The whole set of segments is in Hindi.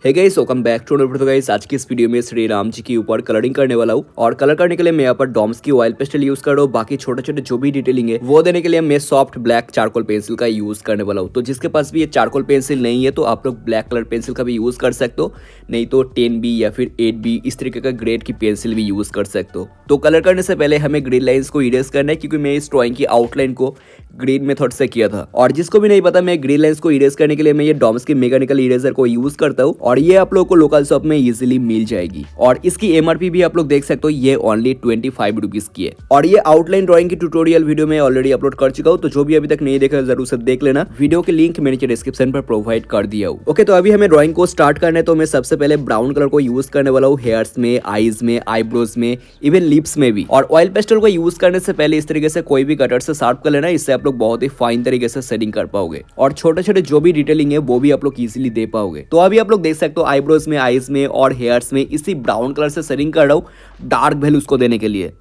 Hey guys, welcome back to another video. Guys, आज की इस वीडियो में श्री राम जी के ऊपर कलरिंग करने वाला हूँ और कलर करने के लिए मैं यहाँ पर डॉम्स की ऑयल पेस्टल यूज कर रहा हूँ। बाकी छोटे छोटे जो भी डिटेलिंग है वो देने के लिए मैं सॉफ्ट ब्लैक चारकोल पेंसिल का यूज करने वाला हूँ। तो जिसके पास भी ये चारकोल पेंसिल नहीं है तो आप लोग ब्लैक कलर पेंसिल का भी यूज कर सकते हो, नहीं तो 10B या फिर 8B इस तरीके का ग्रेड की पेंसिल भी यूज कर सकते हो। तो कलर करने से पहले हमें ग्रीन लाइंस को इरेज करना है, क्योंकि मैं इस ड्राइंग की आउटलाइन को ग्रीन मेथड से किया था। और जिसको भी नहीं पता, मैं ग्रीन लाइंस को इरेज करने के लिए मैं ये डॉम्स की मैकेनिकल इरेजर को यूज करता हूँ और ये आप लोगों को लोकल शॉप में इजीली मिल जाएगी। और इसकी MRP भी आप लोग देख सकते हो, ये ओनली 25 रुपीज की है। और ये आउटलाइन ड्राइंग की ट्यूटोरियल वीडियो में ऑलरेडी अपलोड कर चुका हूँ, तो जो भी अभी तक नहीं देखा जरूर से देख लेना। वीडियो के लिंक मैंने डिस्क्रिप्शन पर प्रोवाइड कर दिया हूँ। ओके, तो अभी हमें ड्राइंग को स्टार्ट करना है। तो मैं सबसे पहले ब्राउन कलर को यूज करने वाला हूँ हेयर्स में, आईज में, आईब्रोज में, इवन लिप्स में भी। और ऑयल पेस्टल को यूज करने से पहले इस तरीके से कोई भी कटर से शार्प कर लेना, इससे आप लोग बहुत ही फाइन तरीके से सेटिंग कर पाओगे और छोटे छोटे जो भी डिटेलिंग है वो भी आप लोग इजीली दे पाओगे। तो अभी आप लोग देख सकते हो आईब्रोज में, आईज में और हेयर्स में इसी ब्राउन कलर से सेटिंग कर रहा हूं डार्क वैल्यूज को देने के लिए।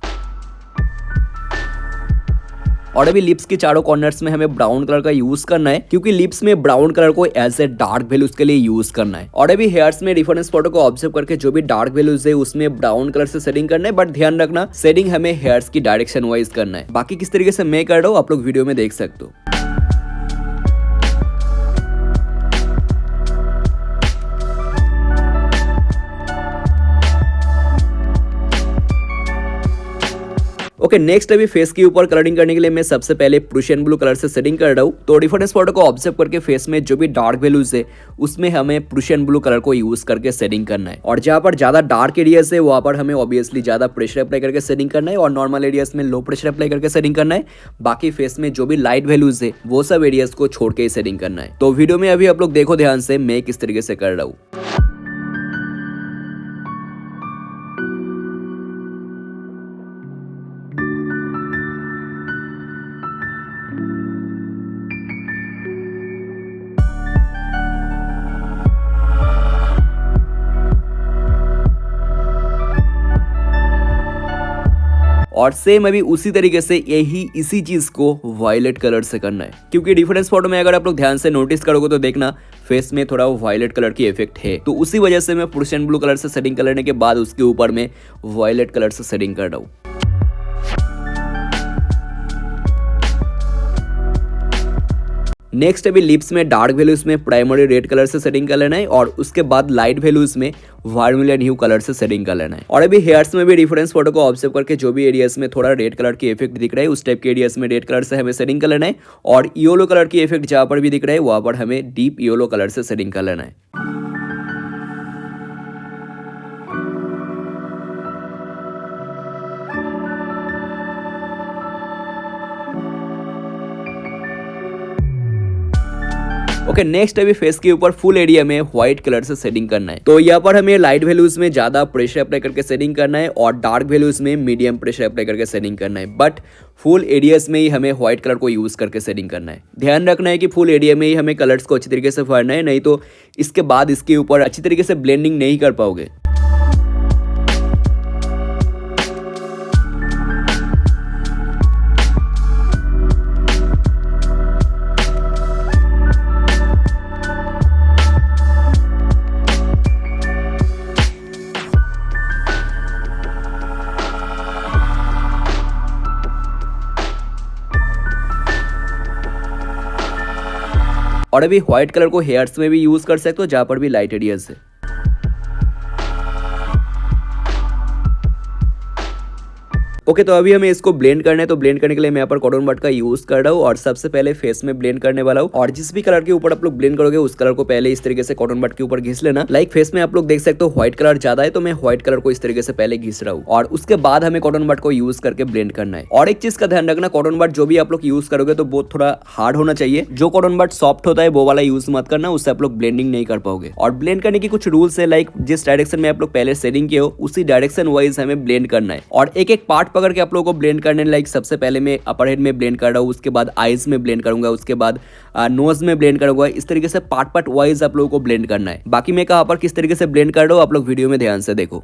और अभी लिप्स के चारों कॉर्नर्स में हमें ब्राउन कलर का यूज करना है, क्योंकि लिप्स में ब्राउन कलर को एज ए डार्क वैल्यूज के लिए यूज करना है। और अभी हेयर्स में रेफरेंस फोटो को ऑब्जर्व करके जो भी डार्क वैल्यूज है उसमें ब्राउन कलर से सेटिंग करना है, बट ध्यान रखना सेटिंग हमें हेयर्स की डायरेक्शन वाइज करना है। बाकी किस तरीके से मैं कर रहा हूँ आप लोग वीडियो में देख सकते हो। ओके, नेक्स्ट अभी फेस के ऊपर कलरिंग करने के लिए मैं सबसे पहले प्रूशियन ब्लू कलर से सेटिंग कर रहा हूँ। तो रेफरेंस फोटो को ऑब्जर्व करके फेस में जो भी डार्क वैल्यूज है उसमें हमें प्रूशियन ब्लू कलर को यूज करके सेटिंग करना है। और जहाँ पर ज्यादा डार्क एरियाज है वहाँ पर हमें ऑब्वियसली ज्यादा प्रेशर अप्लाई करके सेटिंग करना है और नॉर्मल एरियाज में लो प्रेशर अप्लाई करके सेटिंग करना है। बाकी फेस में जो भी लाइट वैल्यूज है वो सब एरियाज को छोड़ के सेटिंग करना है। तो वीडियो में अभी आप लोग देखो ध्यान से मैं किस तरीके से कर रहा हूँ। और सेम अभी उसी तरीके से इसी चीज को वायलेट कलर से करना है, क्योंकि डिफरेंस फोटो में अगर आप लोग ध्यान से नोटिस करोगे तो देखना फेस में थोड़ा वायलेट कलर की इफेक्ट है। तो उसी वजह से मैं प्रूशियन ब्लू कलर से सेटिंग करने के बाद उसके ऊपर में वायलेट कलर से सेटिंग कर रहा हूँ। नेक्स्ट अभी लिप्स में डार्क वैल्यूज में प्राइमरी रेड कलर से सेटिंग कर लेना है और उसके बाद लाइट वैल्यूज में वर्मिलियन ह्यू कलर से सेटिंग कर लेना है। और अभी हेयर्स में भी रेफरेंस फोटो को ऑब्जर्व करके जो भी एरियाज में थोड़ा रेड कलर की इफेक्ट दिख रहा है उस टाइप के एरियाज में रेड कलर से हमें सेटिंग कर लेना है। और येलो कलर की इफेक्ट जहां पर भी दिख रहा है वहां पर हमें डीप येलो कलर से सेटिंग कर लेना है। ओके, नेक्स्ट अभी फेस के ऊपर फुल एरिया में व्हाइट कलर से सेटिंग करना है। तो यहाँ पर हमें लाइट वैल्यूज में ज्यादा प्रेशर अप्लाई करके सेटिंग करना है और डार्क वैल्यूज में मीडियम प्रेशर अप्लाई करके सेटिंग करना है, बट फुल एरियाज में ही हमें व्हाइट कलर को यूज करके सेटिंग करना है। ध्यान रखना है कि फुल एरिया में ही हमें कलर्स को अच्छी तरीके से भरना है, नहीं तो इसके बाद इसके ऊपर अच्छी तरीके से ब्लेंडिंग नहीं कर पाओगे। और अभी व्हाइट कलर को हेयर्स में भी यूज कर सकते हो जहां पर भी लाइट एरियाज है। ओके, तो अभी हमें इसको ब्लेंड करना है। तो ब्लेंड करने के लिए मैं यहाँ पर कॉटन बड का यूज कर रहा हूँ और सबसे पहले फेस में ब्लेंड करने वाला हूँ। और जिस भी कलर के ऊपर आप लोग ब्लेंड करोगे उस कलर को पहले इस तरीके से कॉटन बड के ऊपर घिस लेना। लाइक फेस में आप लोग देख सकते हो व्हाइट कलर ज्यादा है तो मैं व्हाइट कलर को इस तरीके से पहले घिस रहा हूँ और उसके बाद हमें कॉटन बड को यूज करके ब्लेंड करना है। और एक चीज का ध्यान रखना, कॉटन बड जो भी आप लोग यूज करोगे तो वो थोड़ा हार्ड होना चाहिए। जो कॉटन बड सॉफ्ट होता है वो वाला यूज मत करना, उससे आप लोग ब्लेंडिंग नहीं कर पाओगे। और ब्लेंड करने की कुछ रूल्स है, लाइक जिस डायरेक्शन में आप लोग पहले सेटिंग किए हो उसी डायरेक्शन वाइज हमें ब्लेंड करना है। और एक एक पार्ट पकड़ के आप लोगों को ब्लेंड करने, लाइक सबसे पहले मैं अपर हेड में ब्लेंड कर रहा हूँ, उसके बाद आईज में ब्लेंड करूंगा, उसके बाद नोज में ब्लेंड करूंगा। इस तरीके से पार्ट पार्ट वाइज आप लोगों को ब्लेंड करना है। बाकी मैं कहाँ पर किस तरीके से ब्लेंड कर रहा हूँ आप लोग वीडियो में ध्यान से देखो।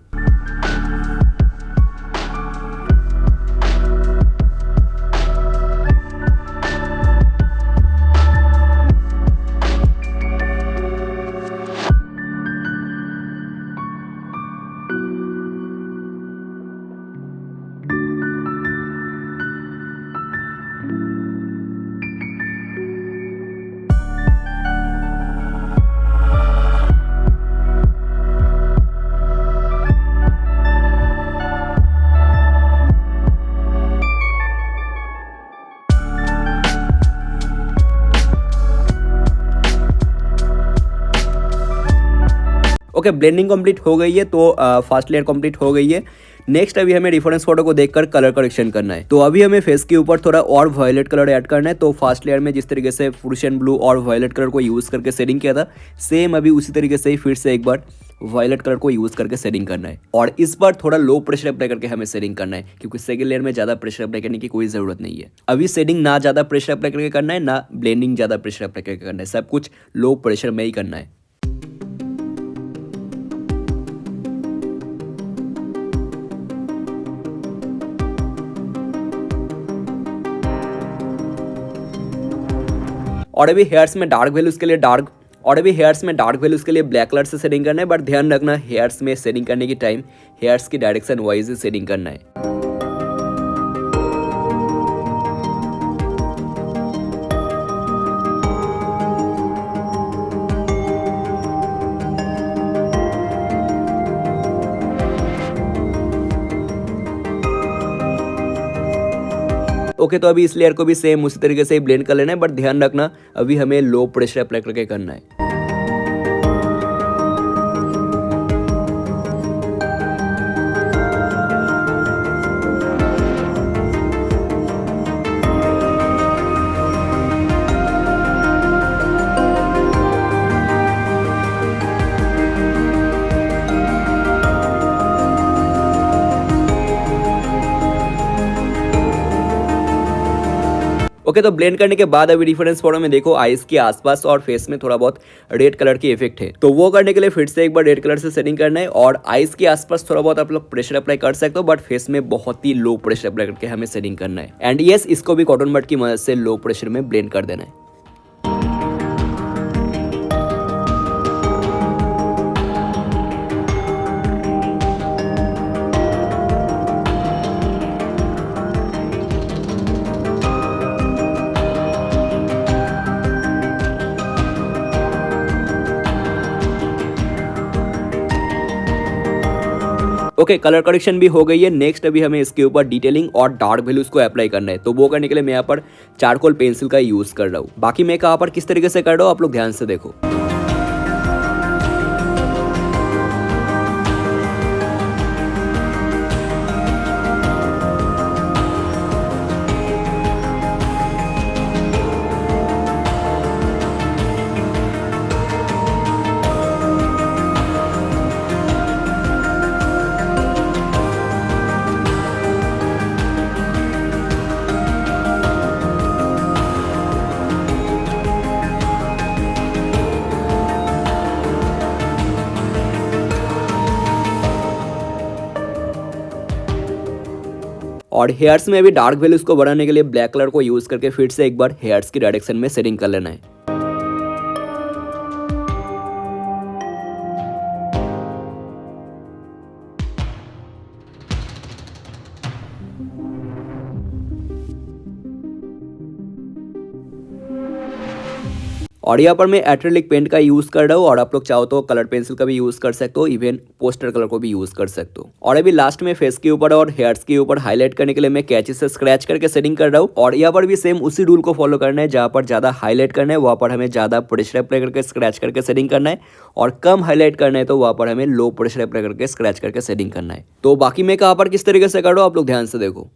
ओके, ब्लेंडिंग कंप्लीट हो गई है, तो फर्स्ट लेयर कंप्लीट हो गई है। नेक्स्ट अभी हमें रेफरेंस फोटो को देखकर कलर करेक्शन करना है। तो अभी हमें फेस के ऊपर थोड़ा और वायलेट कलर ऐड करना है। तो फर्स्ट लेयर में जिस तरीके से फ्रूशियन ब्लू और वायलेट कलर को यूज करके शेडिंग किया था, सेम अभी उसी तरीके से ही फिर से एक बार वायलेट कलर को यूज करके शेडिंग करना है। और इस बार थोड़ा लो प्रेशर अप्लाई करके हमें शेडिंग करना है, क्योंकि सेकंड लेयर में ज्यादा प्रेशर अप्लाई करने की कोई जरूरत नहीं है। अभी शेडिंग ना ज्यादा प्रेशर अप्लाई करके करना है, ना ब्लेंडिंग ज्यादा प्रेशर अप्लाई करके करना है, सब कुछ लो प्रेशर में ही करना है। और अभी हेयर्स में डार्क वैल्यूज के लिए ब्लैक कलर से शेडिंग करना है। बट ध्यान रखना, हेयर्स में शेडिंग करने की टाइम हेयर्स की डायरेक्शन वाइज ही शेडिंग करना है। ओके, तो अभी इस लेयर को भी सेम उसी तरीके से ही ब्लेंड कर लेना है। बट ध्यान रखना, अभी हमें लो प्रेशर अप्लाई करके करना है। ओके, तो ब्लेंड करने के बाद अभी डिफरेंस फोटो में देखो, आईज के आसपास और फेस में थोड़ा बहुत रेड कलर की इफेक्ट है। तो वो करने के लिए फिर से एक बार रेड कलर से सेटिंग करना है। और आईज के आसपास थोड़ा बहुत आप लोग प्रेशर अप्लाई कर सकते हो, बट फेस में बहुत ही लो प्रेशर अप्लाई करके हमें सेटिंग करना है। एंड यस, इसको भी कॉटन बड की मदद से लो प्रेशर में ब्लेंड कर देना है। ओके, कलर करेक्शन भी हो गई है। नेक्स्ट अभी हमें इसके ऊपर डिटेलिंग और डार्क वैल्यूज को अप्लाई करना है। तो वो करने के लिए मैं यहाँ पर चारकोल पेंसिल का यूज कर रहा हूँ। बाकी मैं कहाँ पर किस तरीके से कर रहा हूँ आप लोग ध्यान से देखो। और हेयर्स में भी डार्क वैल्यूज को बढ़ाने के लिए ब्लैक कलर को यूज करके फिर से एक बार हेयर्स की डायरेक्शन में सेटिंग कर लेना है। और यहाँ पर मैं एक्रेलिक पेंट का यूज कर रहा हूँ, और आप लोग चाहो तो कलर पेंसिल का भी यूज कर सकते हो, इवन पोस्टर कलर को भी यूज कर सकते हो। और अभी लास्ट में फेस के ऊपर और हेयर्स के ऊपर हाईलाइट करने के लिए मैं कैंची से स्क्रैच करके सेटिंग कर रहा हूँ। और यहाँ पर भी सेम उसी रूल को फॉलो करना है, जहाँ पर ज्यादा हाईलाइट करना है वहाँ पर हमें ज्यादा प्रेशर अप्लाई करके स्क्रैच करके सेटिंग करना है, और कम हाईलाइट करना है तो वहाँ पर हमें लो प्रेशर अप्लाई करके स्क्रैच करके सेटिंग करना है। तो बाकी मैं कहाँ पर किस तरीके से कर रहा हूँ आप लोग ध्यान से देखो।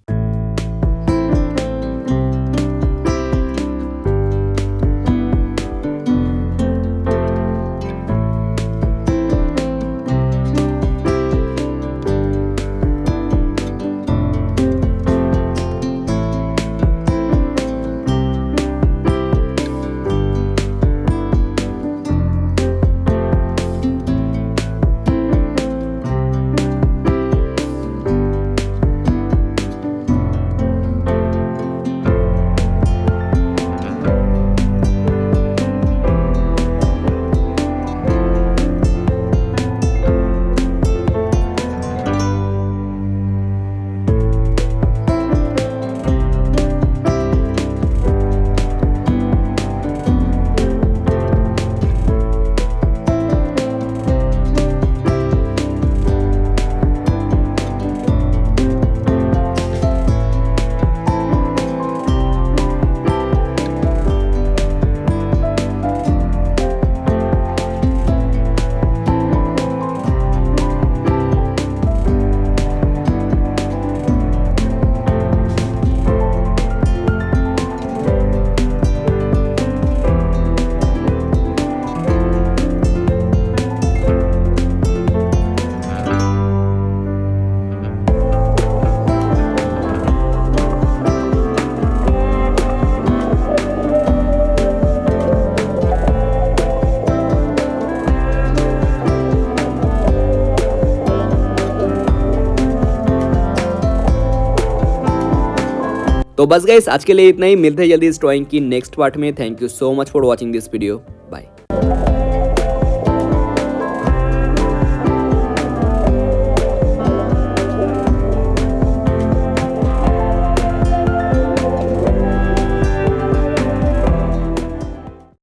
तो बस गाइस आज के लिए इतना ही, मिलते हैं जल्दी इस ड्राइंग की नेक्स्ट पार्ट में। Thank you so much for watching this video.